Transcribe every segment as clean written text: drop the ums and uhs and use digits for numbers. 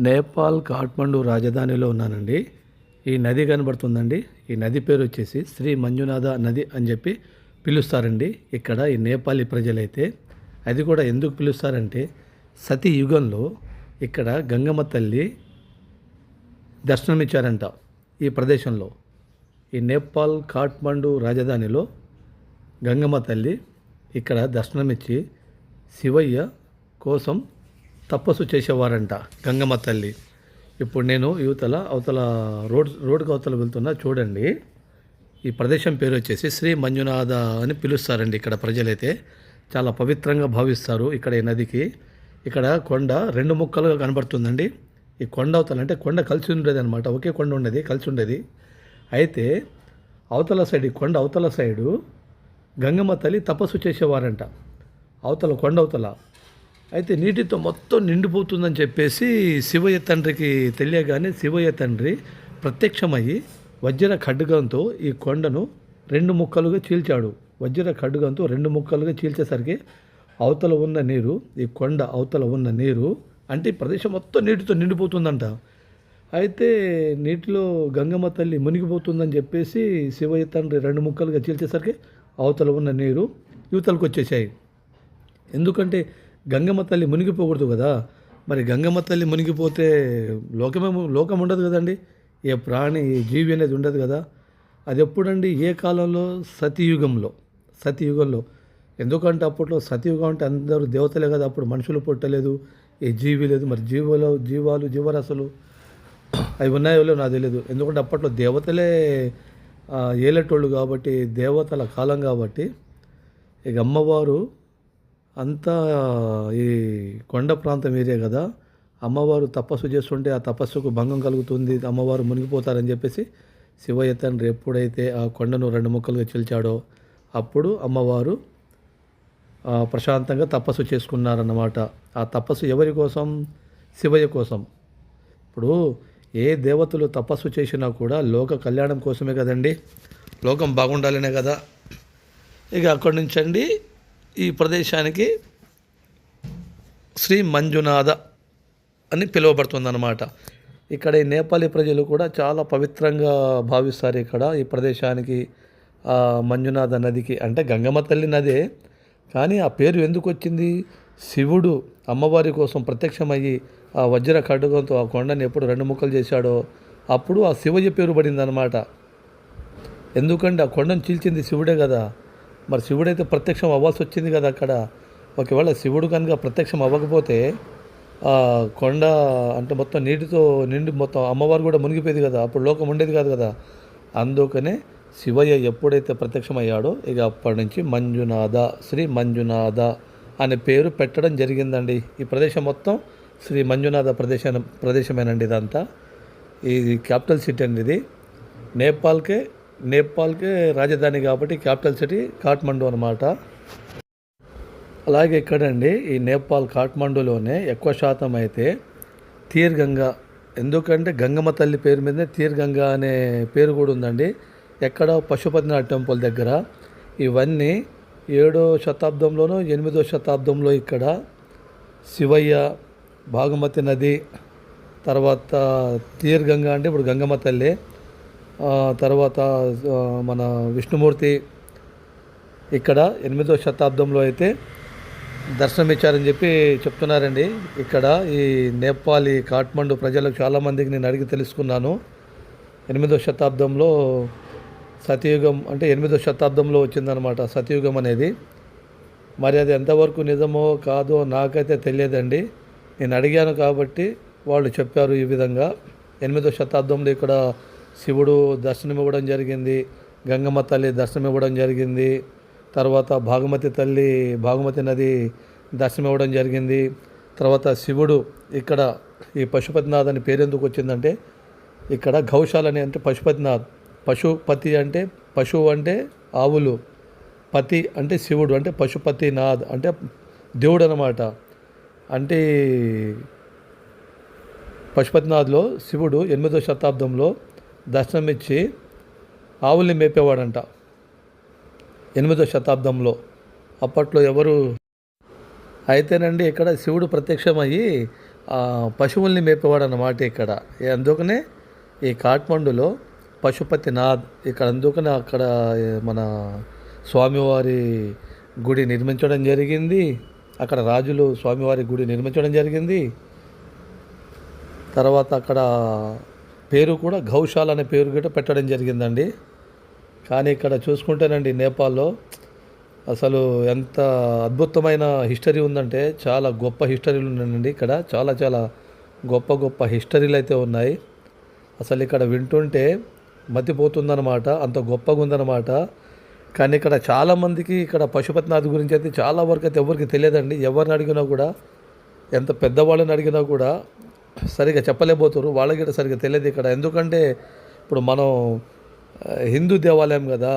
నేపాల్ కాఠ్మండు రాజధానిలో ఉన్నానండి. ఈ నది కనబడుతుందండి. ఈ నది పేరు వచ్చేసి శ్రీ మంజునాథ నది అని చెప్పి పిలుస్తారండి. ఇక్కడ ఈ నేపాలీ ప్రజలైతే అది కూడా ఎందుకు పిలుస్తారంటే సతీ యుగంలో ఇక్కడ గంగమ్మ తల్లి దర్శనమిచ్చారంట ఈ ప్రదేశంలో. ఈ నేపాల్ కాఠ్మండు రాజధానిలో గంగమ్మ తల్లి ఇక్కడ దర్శనమిచ్చి శివయ్య కోసం తపస్సు చేసేవారంట గంగమ్మ తల్లి. ఇప్పుడు నేను అవతల రోడ్డుకు అవతల వెళ్తున్నా చూడండి. ఈ ప్రదేశం పేరు వచ్చేసి శ్రీ మంజునాథ అని పిలుస్తారండి. ఇక్కడ ప్రజలైతే చాలా పవిత్రంగా భావిస్తారు. ఇక్కడ ఈ నదికి ఇక్కడ కొండ రెండు ముక్కలుగా కనబడుతుందండి. ఈ కొండ అవతల అంటే కొండ కలిసి ఉండేది అనమాట. ఒకే కొండ ఉండేది, కలిసి ఉండేది. అయితే అవతల సైడ్ ఈ కొండ అవతల సైడు గంగమ్మ తల్లి తపస్సు చేసేవారంట అవతల కొండ అవతల. అయితే నీటితో మొత్తం నిండిపోతుందని చెప్పేసి శివయ్య తండ్రికి తెలియగానే శివయ్య తండ్రి ప్రత్యక్షమయ్యి వజ్ర ఖడ్గంతో ఈ కొండను రెండు ముక్కలుగా చీల్చాడు. వజ్ర ఖడ్గంతో రెండు ముక్కలుగా చీల్చేసరికి అవతల ఉన్న నీరు, ఈ కొండ అవతల ఉన్న నీరు అంటే ఈ ప్రదేశం మొత్తం నీటితో నిండిపోతుందంట. అయితే నీటిలో గంగమ్మ తల్లి మునిగిపోతుందని చెప్పేసి శివయ్య తండ్రి రెండు ముక్కలుగా చీల్చేసరికి అవతల ఉన్న నీరు యువతలకు వచ్చేసాయి. ఎందుకంటే గంగమ్మ తల్లి మునిగిపోకూడదు కదా. మరి గంగమ్మ తల్లి మునిగిపోతే లోకం ఉండదు కదండి. ఏ ప్రాణి ఏ జీవి అనేది ఉండదు కదా. అది ఎప్పుడండి, ఏ కాలంలో? సతీయుగంలో. ఎందుకంటే అప్పట్లో సతీయుగం అంటే అందరూ దేవతలే కదా. అప్పుడు మనుషులు పుట్టలేదు, ఏ జీవి లేదు. మరి జీవరాశులు అవి ఉన్నాయో నాకు తెలియదు. ఎందుకంటే అప్పట్లో దేవతలే ఏలేటోళ్ళు కాబట్టి, దేవతల కాలం కాబట్టి ఇక అమ్మవారు అంతా ఈ కొండ ప్రాంతం ఏరియా కదా. అమ్మవారు తపస్సు చేస్తుంటే ఆ తపస్సుకు భంగం కలుగుతుంది, అమ్మవారు మునిగిపోతారని చెప్పేసి శివయ్య తండ్రి ఎప్పుడైతే ఆ కొండను రెండు ముక్కలుగా చీల్చాడో అప్పుడు అమ్మవారు ప్రశాంతంగా తపస్సు చేసుకున్నారన్నమాట. ఆ తపస్సు ఎవరి కోసం? శివయ్య కోసం. ఇప్పుడు ఏ దేవతలు తపస్సు చేసినా కూడా లోక కళ్యాణం కోసమే కదండి, లోకం బాగుండాలనే కదా. ఇక అక్కడి నుంచి అండి ఈ ప్రదేశానికి శ్రీ మంజునాథ అని పిలువబడుతుందన్నమాట. ఇక్కడ ఈ నేపాలీ ప్రజలు కూడా చాలా పవిత్రంగా భావిస్తారు. ఇక్కడ ఈ ప్రదేశానికి మంజునాథ నదికి అంటే గంగమ్మ తల్లి నదే, కానీ ఆ పేరు ఎందుకు వచ్చింది? శివుడు అమ్మవారి కోసం ప్రత్యక్షమయ్యి ఆ వజ్ర ఖడ్గంతో ఆ కొండని ఎప్పుడు రెండు ముక్కలు చేశాడో అప్పుడు ఆ శివయ్య పేరు పడిందనమాట. ఎందుకంటే ఆ కొండను చీల్చింది శివుడే కదా. మరి శివుడైతే ప్రత్యక్షం అవ్వాల్సి వచ్చింది కదా అక్కడ. ఒకవేళ శివుడు కనుక ప్రత్యక్షం అవ్వకపోతే కొండ అంటే మొత్తం నీటితో నిండి మొత్తం అమ్మవారు కూడా మునిగిపోయేది కదా. అప్పుడు లోకం ఉండేది కాదు కదా. అందుకనే శివయ్య ఎప్పుడైతే ప్రత్యక్షమయ్యాడో ఇక అప్పటి నుంచి మంజునాథ, శ్రీ మంజునాథ అనే పేరు పెట్టడం జరిగిందండి. ఈ ప్రదేశం మొత్తం శ్రీ మంజునాథ ప్రదేశమేనండి. ఇదంతా ఇది క్యాపిటల్ సిటీ అండి. ఇది నేపాల్కే రాజధాని కాబట్టి క్యాపిటల్ సిటీ కాఠ్మండు అనమాట. అలాగే ఇక్కడండి ఈ నేపాల్ కాఠ్మండులోనే ఎక్కువ శాతం అయితే తీర్ గంగా, ఎందుకంటే గంగమ్మ తల్లి పేరు మీదనే తీర్ గంగా అనే పేరు కూడా ఉందండి. ఎక్కడ? పశుపతినాథ్ టెంపుల్ దగ్గర. ఇవన్నీ 7వ శతాబ్దంలోనో 8వ శతాబ్దంలో ఇక్కడ శివయ్య, భాగమతి నది, తర్వాత తీర్ గంగా అంటే ఇప్పుడు గంగమ్మ తల్లి, తర్వాత మన విష్ణుమూర్తి ఇక్కడ 8వ శతాబ్దంలో అయితే దర్శనమిచ్చారని చెప్పి చెప్తున్నారండి. ఇక్కడ ఈ నేపాలీ కాఠ్మండు ప్రజలకు చాలామందికి నేను అడిగి తెలుసుకున్నాను. 8వ శతాబ్దంలో సతయుగం అంటే 8వ శతాబ్దంలో వచ్చిందనమాట సతయుగం అనేది. మరి అది ఎంతవరకు నిజమో కాదో నాకైతే తెలియదండి. నేను అడిగాను కాబట్టి వాళ్ళు చెప్పారు ఈ విధంగా. 8వ శతాబ్దంలో ఇక్కడ శివుడు దర్శనం ఇవ్వడం జరిగింది, గంగమ్మ తల్లి దర్శనం ఇవ్వడం జరిగింది, తర్వాత భాగమతి నది దర్శనం ఇవ్వడం జరిగింది. తర్వాత శివుడు ఇక్కడ ఈ పశుపతినాథ్ అని పేరు ఎందుకు వచ్చిందంటే ఇక్కడ గౌశాలని అంటే పశుపతి అంటే పశువు అంటే ఆవులు, పతి అంటే శివుడు అంటే పశుపతినాథ్ అంటే దేవుడు అనమాట. అంటే పశుపతినాథ్లో శివుడు 8వ శతాబ్దంలో దర్శనమిచ్చి ఆవుల్ని మేపేవాడంట 8వ శతాబ్దంలో. అప్పట్లో ఎవరు అయితేనండి ఇక్కడ శివుడు ప్రత్యక్షమయ్యి పశువుల్ని మేపేవాడు అన్నమాట ఇక్కడ. అందుకనే ఈ కాఠ్మండూలో పశుపతినాథ్ ఇక్కడ, అందుకనే అక్కడ మన స్వామివారి గుడి నిర్మించడం జరిగింది. అక్కడ రాజులు స్వామివారి గుడి నిర్మించడం జరిగింది. తర్వాత అక్కడ పేరు కూడా గౌశాల అనే పేరు కూడా పెట్టడం జరిగిందండి. కానీ ఇక్కడ చూసుకుంటేనండి నేపాల్లో అసలు ఎంత అద్భుతమైన హిస్టరీ ఉందంటే చాలా గొప్ప హిస్టరీలు ఉన్నాయండి. ఇక్కడ చాలా చాలా గొప్ప గొప్ప హిస్టరీలు అయితే ఉన్నాయి. అసలు ఇక్కడ వింటుంటే మతిపోతుందన్నమాట, అంత గొప్పగా ఉందన్నమాట. కానీ ఇక్కడ చాలామందికి ఇక్కడ పశుపతినాథ్ గురించి అయితే చాలా వరకు అయితే ఎవరికి తెలియదండి. ఎవరిని అడిగినా కూడా, ఎంత పెద్దవాళ్ళని అడిగినా కూడా సరిగా చెప్పలేకపోతారు. వాళ్ళకి కూడా సరిగా తెలియదు ఇక్కడ. ఎందుకంటే ఇప్పుడు మనం హిందూ దేవాలయం కదా,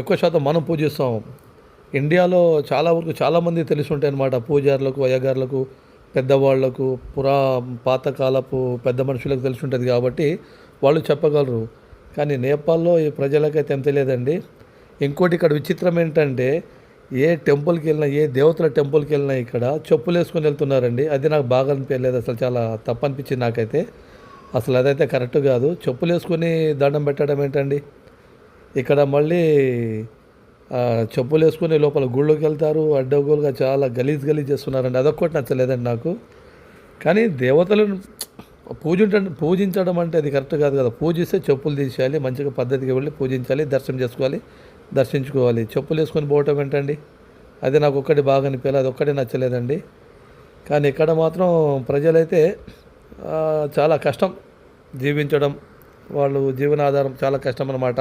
ఎక్కువ శాతం మనం పూజిస్తాం. ఇండియాలో చాలా వరకు చాలామంది తెలిసి ఉంటాయి అన్నమాట. పూజారులకు, అయ్యగారులకు, పెద్దవాళ్లకు, పాతకాలపు పెద్ద మనుషులకు తెలిసి ఉంటుంది కాబట్టి వాళ్ళు చెప్పగలరు. కానీ నేపాల్లో ఈ ప్రజలకైతే ఏం తెలియదండి. ఇంకోటి ఇక్కడ విచిత్రం ఏంటంటే, ఏ టెంపుల్కి వెళ్ళినా, ఏ దేవతల టెంపుల్కి వెళ్ళినా ఇక్కడ చెప్పులు వేసుకొని వెళ్తున్నారండి. అది నాకు బాగా అనిపించలేదు. అసలు చాలా తప్పు అనిపించింది నాకైతే. అసలు అదైతే కరెక్ట్ కాదు. చెప్పులు వేసుకొని దండం పెట్టడం ఏంటండి. ఇక్కడ మళ్ళీ చెప్పులు వేసుకొని లోపల గుళ్ళోకి వెళ్తారు. అడ్డగోలుగా చాలా గలీజ్ చేస్తున్నారండి. అదొక్కటి నచ్చలేదండి నాకు. కానీ దేవతలను పూజించడం అంటే అది కరెక్ట్ కాదు కదా. పూజిస్తే చెప్పులు తీసేయాలి, మంచిగా పద్ధతిగా వెళ్ళి పూజించాలి, దర్శనం చేసుకోవాలి, దర్శించుకోవాలి. చెప్పులు వేసుకొని పోవటం ఏంటండి. అది నాకు ఒక్కటి బాగా అనిపించాలి, అది ఒక్కటి నచ్చలేదండి. కానీ ఇక్కడ మాత్రం ప్రజలైతే చాలా కష్టం జీవించడం, వాళ్ళు జీవనాధారం చాలా కష్టం అన్నమాట.